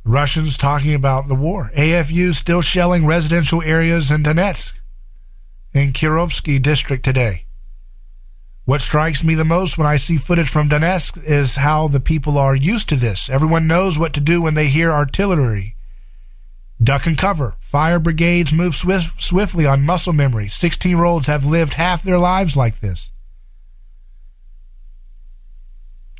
Russians talking about the war. AFU still shelling residential areas in Donetsk and Kirovsky district today. What strikes me the most when I see footage from Donetsk is how the people are used to this. Everyone knows what to do when they hear artillery. Duck and cover. Fire brigades move swiftly on muscle memory. 16-year-olds have lived half their lives like this.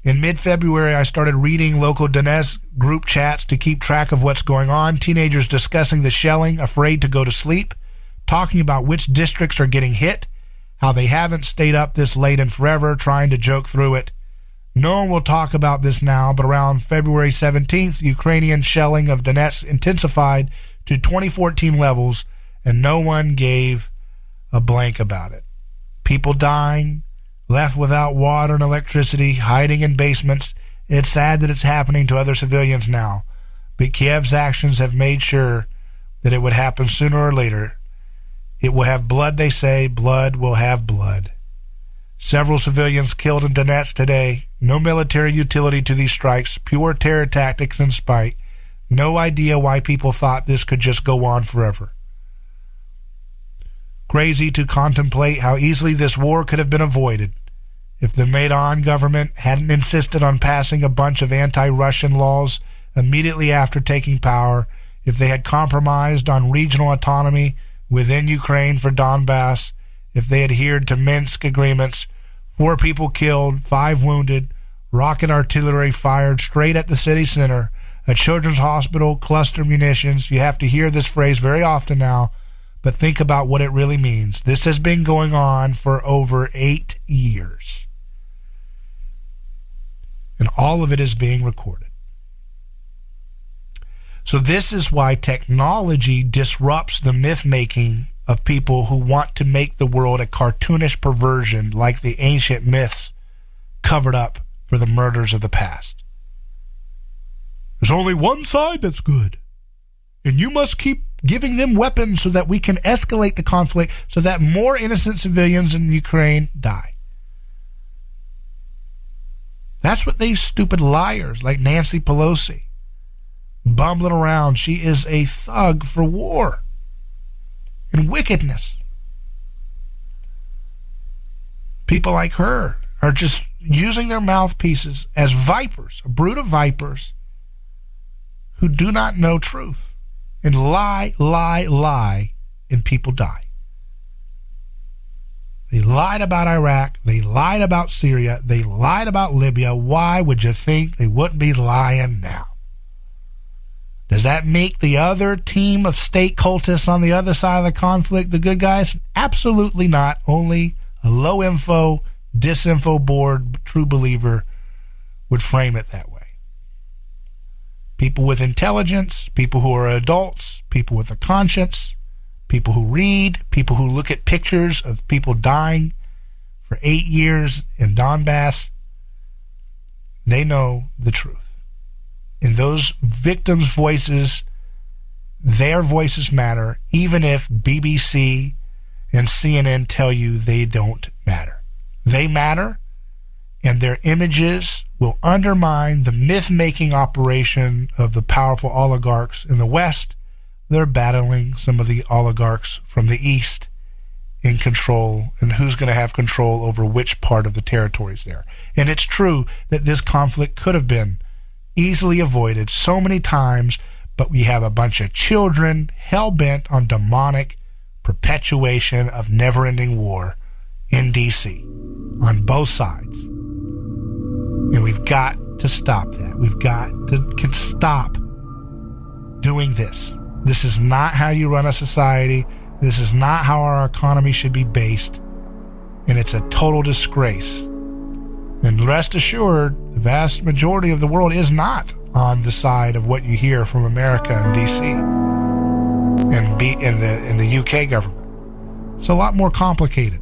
In mid-February, I started reading local Donetsk group chats to keep track of what's going on. Teenagers discussing the shelling, afraid to go to sleep, talking about which districts are getting hit, how they haven't stayed up this late in forever, trying to joke through it. No one will talk about this now, but around February 17th, Ukrainian shelling of Donetsk intensified to 2014 levels, and no one gave a blank about it. People dying, left without water and electricity, hiding in basements. It's sad that it's happening to other civilians now, but Kiev's actions have made sure that it would happen sooner or later. It will have blood, they say. Blood will have blood. Several civilians killed in Donetsk today. No military utility to these strikes. Pure terror tactics and spite. No idea why people thought this could just go on forever. Crazy to contemplate how easily this war could have been avoided if the Maidan government hadn't insisted on passing a bunch of anti-Russian laws immediately after taking power, if they had compromised on regional autonomy within Ukraine for Donbass, if they adhered to Minsk agreements. 4 people killed, 5 wounded, rocket artillery fired straight at the city center, a children's hospital, cluster munitions. You have to hear this phrase very often now, but think about what it really means. This has been going on for over 8 years. And all of it is being recorded. So this is why technology disrupts the myth-making of people who want to make the world a cartoonish perversion like the ancient myths covered up for the murders of the past. There's only one side that's good, and you must keep giving them weapons so that we can escalate the conflict so that more innocent civilians in Ukraine die. That's what these stupid liars like Nancy Pelosi bumbling around. She is a thug for war and wickedness. People like her are just using their mouthpieces as vipers, a brood of vipers who do not know truth and lie, and people die. They lied about Iraq. They lied about Syria. They lied about Libya. Why would you think they wouldn't be lying now? Does that make the other team of state cultists on the other side of the conflict the good guys? Absolutely not. Only a low info, disinfo board true believer would frame it that way. People with intelligence, people who are adults, people with a conscience, people who read, people who look at pictures of people dying for 8 years in Donbass, they know the truth. And those victims' voices, their voices matter, even if BBC and CNN tell you they don't matter. They matter, and their images will undermine the myth-making operation of the powerful oligarchs in the West. They're battling some of the oligarchs from the East in control, and who's going to have control over which part of the territories there. And it's true that this conflict could have been easily avoided so many times, but we have a bunch of children hell-bent on demonic perpetuation of never-ending war in D.C. on both sides. And we've got to stop that. We've got to stop doing this. This is not how you run a society. This is not how our economy should be based. And it's a total disgrace. And rest assured, the vast majority of the world is not on the side of what you hear from America and D.C. and in the UK government. It's a lot more complicated.